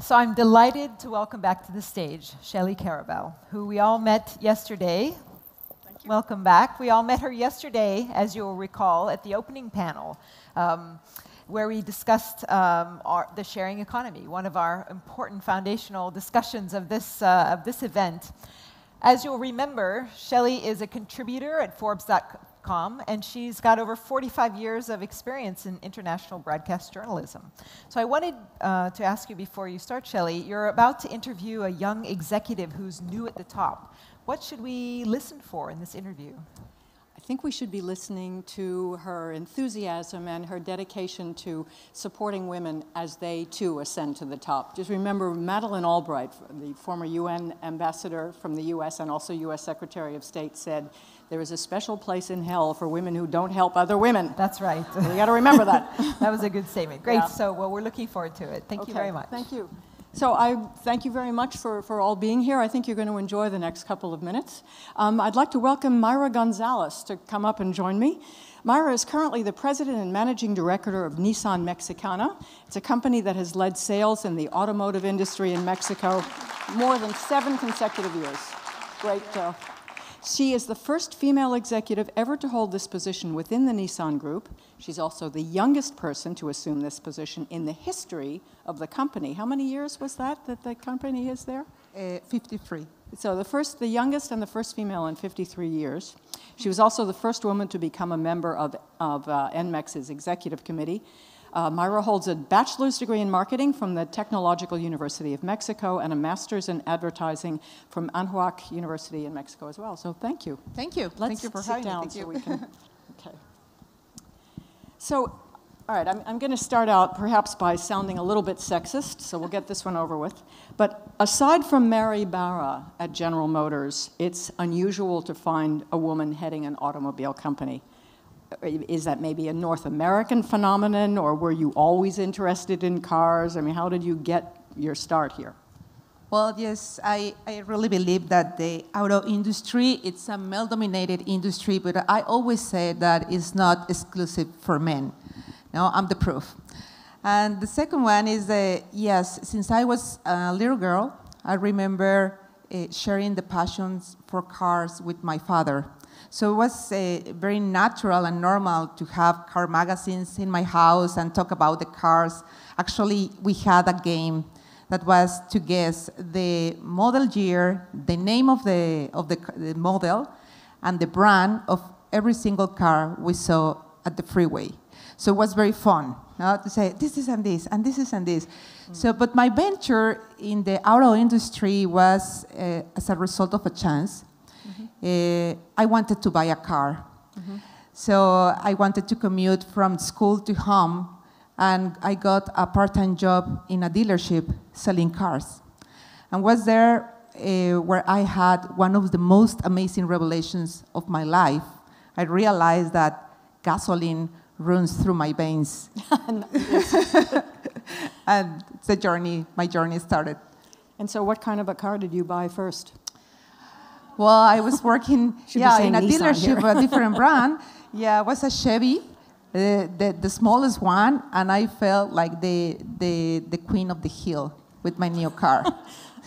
So I'm delighted to welcome back to the stage Shellie Karabell, who we all met yesterday. Thank you. Welcome back. We all met her yesterday, as you'll recall, at the opening panel, where we discussed the sharing economy, one of our important foundational discussions of this event. As you'll remember, Shellie is a contributor at Forbes.com, and she's got over 45 years of experience in international broadcast journalism. So I wanted to ask you before you start, Shellie, you're about to interview a young executive who's new at the top. What should we listen for in this interview? I think we should be listening to her enthusiasm and her dedication to supporting women as they, too, ascend to the top. Just remember Madeleine Albright, the former UN ambassador from the US and also US Secretary of State, said, "There is a special place in hell for women who don't help other women." That's right. So we got to remember that. That was a good statement. Great. Yeah. So, well, we're looking forward to it. Thank you very much. Thank you. So I thank you very much for all being here. I think you're going to enjoy the next couple of minutes. I'd like to welcome Mayra González to come up and join me. Mayra is currently the president and managing director of Nissan Mexico. It's a company that has led sales in the automotive industry in Mexico more than 7 consecutive years. Great. She is the first female executive ever to hold this position within the Nissan Group. She's also the youngest person to assume this position in the history of the company. How many years was that the company is there? 53. So the youngest and the first female in 53 years. She was also the first woman to become a member of NMEX's executive committee. Mayra holds a bachelor's degree in marketing from the Technological University of Mexico and a master's in advertising from Anahuac University in Mexico as well. So thank you. Thank you. Let's Thank you for sit having down me. so we can. Okay. So, all right, I'm going to start out perhaps by sounding a little bit sexist, so we'll get this one over with. But aside from Mary Barra at General Motors, it's unusual to find a woman heading an automobile company. Is that maybe a North American phenomenon, or were you always interested in cars? I mean, how did you get your start here? Well, yes, I really believe that the auto industry, it's a male-dominated industry, but I always say that it's not exclusive for men. No, I'm the proof. And the second one is, yes, since I was a little girl, I remember sharing the passions for cars with my father. So it was very natural and normal to have car magazines in my house and talk about the cars. Actually, we had a game that was to guess the model year, the name of the model, and the brand of every single car we saw at the freeway. So it was very fun to say, this is and this, and this is and this. So, but my venture in the auto industry was as a result of a chance. I wanted to buy a car. So I wanted to commute from school to home, and I got a part-time job in a dealership selling cars. And was there where I had one of the most amazing revelations of my life. I realized that gasoline runs through my veins. And my journey started. And so what kind of a car did you buy first? Well, I was working in a dealership of a different brand. Yeah, it was a Chevy, the smallest one, and I felt like the queen of the hill with my new car.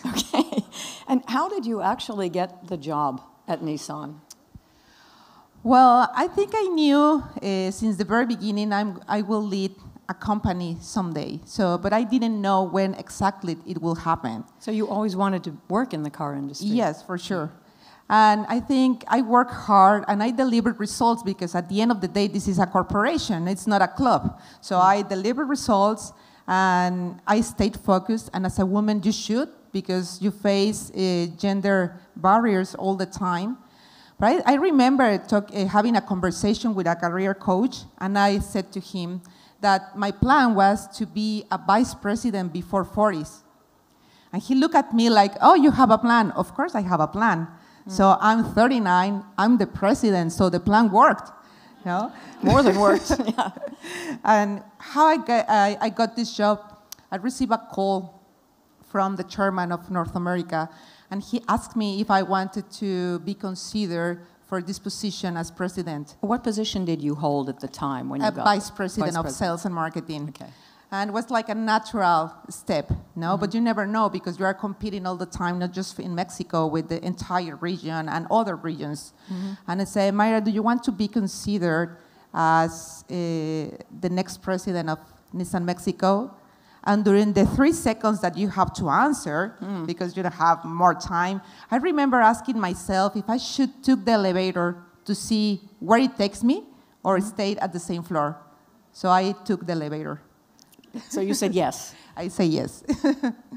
Okay. And how did you actually get the job at Nissan? Well, I think I knew since the very beginning I will lead a company someday. But I didn't know when exactly it will happen. So you always wanted to work in the car industry? Yes, for sure. And I think I work hard and I delivered results because at the end of the day, this is a corporation, it's not a club. So I delivered results and I stayed focused. And as a woman, you should, because you face gender barriers all the time. But I remember having a conversation with a career coach, and I said to him that my plan was to be a vice president before 40s. And he looked at me like, oh, you have a plan. Of course I have a plan. So I'm 39, I'm the president, so the plan worked. You know? More than worked. Yeah. And how I got this job, I received a call from the chairman of North America, and he asked me if I wanted to be considered for this position as president. What position did you hold at the time when you got? Vice president of sales and marketing. Okay. And it was like a natural step, no? But you never know because you are competing all the time, not just in Mexico, with the entire region and other regions. And I say, Mayra, do you want to be considered as the next president of Nissan Mexico? And during the 3 seconds that you have to answer, because you don't have more time, I remember asking myself if I should take the elevator to see where it takes me or stayed at the same floor. So I took the elevator. So you said yes. I say yes.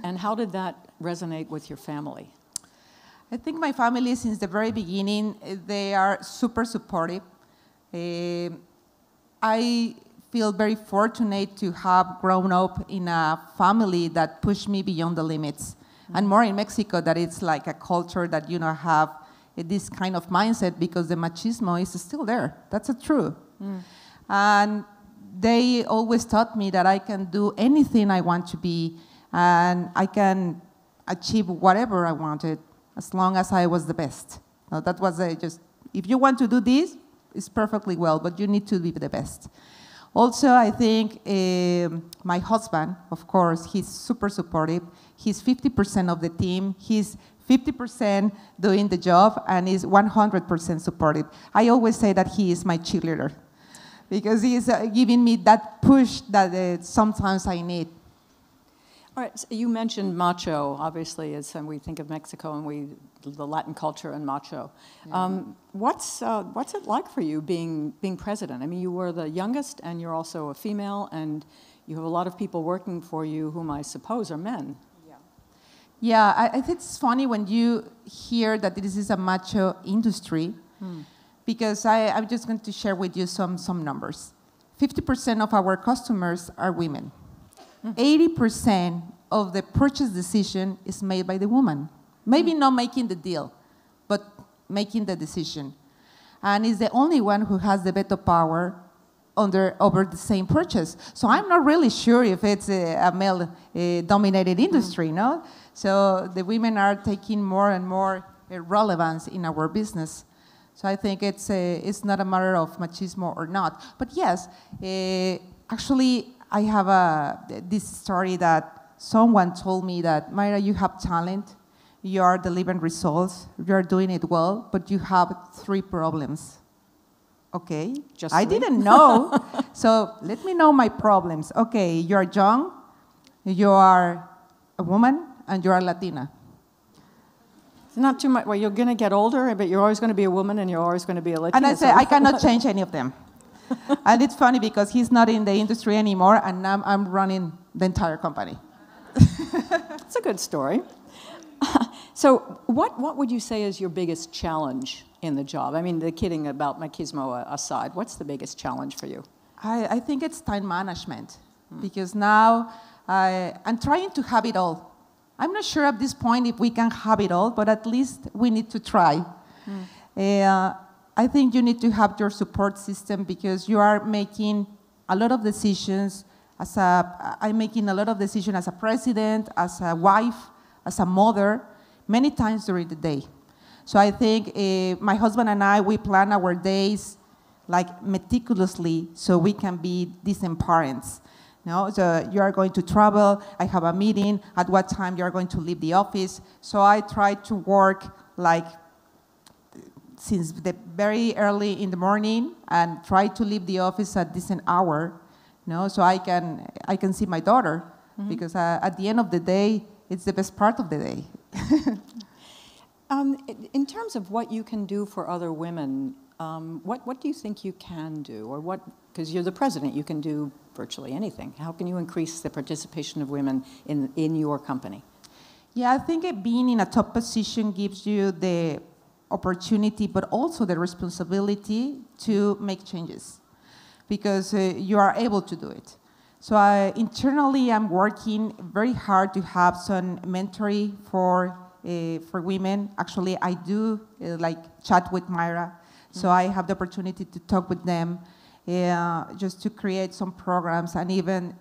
And how did that resonate with your family? I think my family, since the very beginning, they are super supportive. I feel very fortunate to have grown up in a family that pushed me beyond the limits. And more in Mexico, that it's like a culture that, have this kind of mindset because the machismo is still there. That's true. And they always taught me that I can do anything I want to be, and I can achieve whatever I wanted as long as I was the best. Now, that was just, if you want to do this, it's perfectly well, but you need to be the best. Also, I think my husband, of course, he's super supportive. He's 50% of the team. He's 50% doing the job, and is 100% supportive. I always say that he is my cheerleader, because he's giving me that push that sometimes I need. All right, so you mentioned macho, obviously, as we think of Mexico and the Latin culture and macho. What's it like for you being president? I mean, you were the youngest, and you're also a female, and you have a lot of people working for you whom I suppose are men. Yeah, I think it's funny when you hear that this is a macho industry, because I'm just going to share with you some numbers. 50% of our customers are women. 80% of the purchase decision is made by the woman. Maybe not making the deal, but making the decision. And is the only one who has the veto power over the same purchase. So I'm not really sure if it's a male-dominated industry, no? So the women are taking more and more relevance in our business. So I think it's not a matter of machismo or not. But yes, actually, I have this story that someone told me that, Mayra, you have talent, you are delivering results, you are doing it well, but you have 3 problems. Okay, Just I 3? didn't know. So let me know my problems. Okay, you are young, you are a woman, and you are Latina. It's not too much. Well, you're going to get older, but you're always going to be a woman, and you're always going to be a Latina. And I say, I cannot change any of them. And it's funny because he's not in the industry anymore, and now I'm running the entire company. It's a good story. So what would you say is your biggest challenge in the job? I mean, the kidding about machismo aside, what's the biggest challenge for you? I think it's time management, because now I'm trying to have it all. I'm not sure at this point if we can have it all, but at least we need to try. I think you need to have your support system, because you are making a lot of decisions. I'm making a lot of decisions as a president, as a wife, as a mother, many times during the day. So I think my husband and I, we plan our days like meticulously so we can be decent parents. No? So you are going to travel, I have a meeting, at what time you are going to leave the office. So I try to work like since the very early in the morning and try to leave the office at decent hour, so I can see my daughter, because at the end of the day, it's the best part of the day. In terms of what you can do for other women, what do you think you can do? Or what, because you're the president, you can do virtually anything. How can you increase the participation of women in your company? Yeah, I think being in a top position gives you the opportunity, but also the responsibility to make changes, because you are able to do it. So internally, I'm working very hard to have some mentoring for women. Actually, I do chat with Mayra, so I have the opportunity to talk with them, just to create some programs and even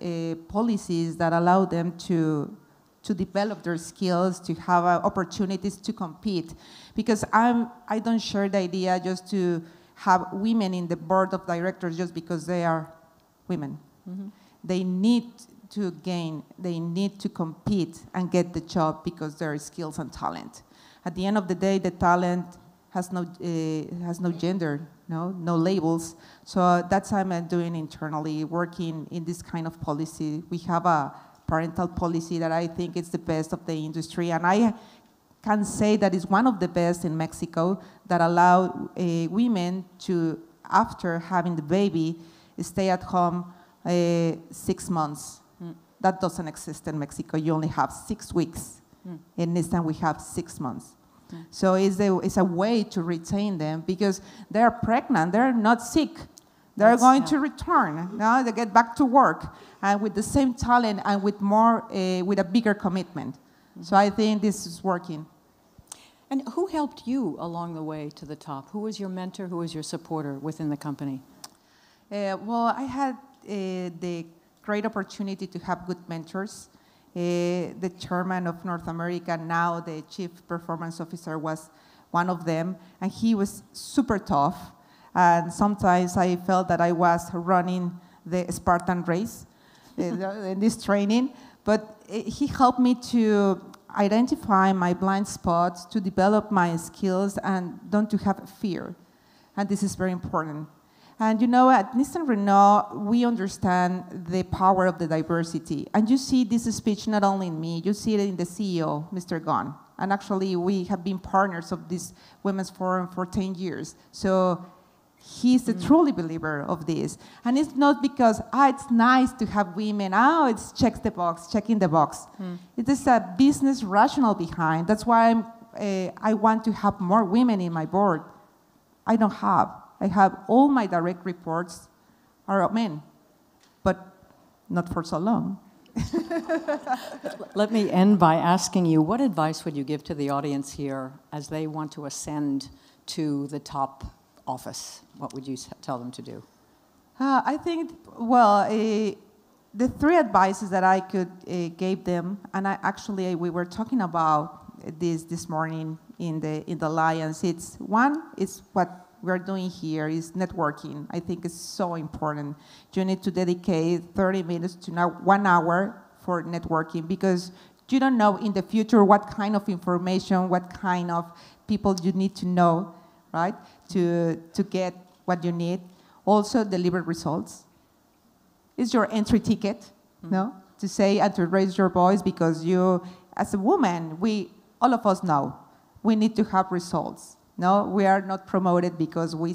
policies that allow them to develop their skills, to have opportunities to compete. Because I don't share the idea just to have women in the board of directors just because they are women. They need to gain, they need to compete and get the job because there are skills and talent. At the end of the day, the talent has no gender, no labels. So that's what I'm doing internally, working in this kind of policy. We have a parental policy that I think is the best of the industry, and I can say that it's one of the best in Mexico that allow women to, after having the baby, stay at home 6 months. That doesn't exist in Mexico. You only have 6 weeks. In Nissan, we have 6 months. So it's a way to retain them because they're pregnant, they're not sick. They're going to return. Now they get back to work and with the same talent and with with a bigger commitment. So I think this is working. And who helped you along the way to the top? Who was your mentor? Who was your supporter within the company? Well, I had the great opportunity to have good mentors. The chairman of North America, now the chief performance officer, was one of them, and he was super tough. And sometimes I felt that I was running the Spartan race in this training, but he helped me to identify my blind spots, to develop my skills, and don't to have fear. And this is very important. And at Nissan Renault, we understand the power of the diversity. And you see this speech not only in me, you see it in the CEO, Mr. Gon. And actually, we have been partners of this Women's Forum for 10 years. So he's a truly believer of this. And it's not because, it's nice to have women, it's checking the box. It is a business rationale behind. That's why I want to have more women in my board. I have all my direct reports are men, but not for so long. Let me end by asking you, what advice would you give to the audience here as they want to ascend to the top office? What would you tell them to do? I think, the 3 advices that I could give them, and we were talking about this morning in the Alliance. One is what we're doing here is networking. I think it's so important. You need to dedicate 30 minutes to 1 hour for networking because you don't know in the future what kind of information, what kind of people you need to know, right, to get what you need. Also, deliver results. It's your entry ticket, to say and to raise your voice because you, as a woman, all of us know we need to have results. No, we are not promoted because we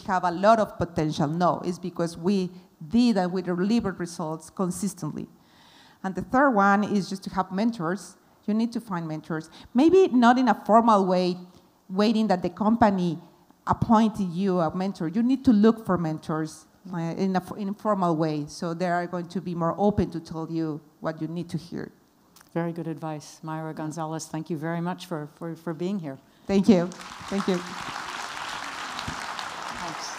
have a lot of potential. No, it's because we did and we delivered results consistently. And the third one is just to have mentors. You need to find mentors. Maybe not in a formal way, waiting that the company appointed you a mentor. You need to look for mentors in an informal way. So they are going to be more open to tell you what you need to hear. Very good advice. Mayra González, thank you very much for being here. Thank you. Thank you. Thanks.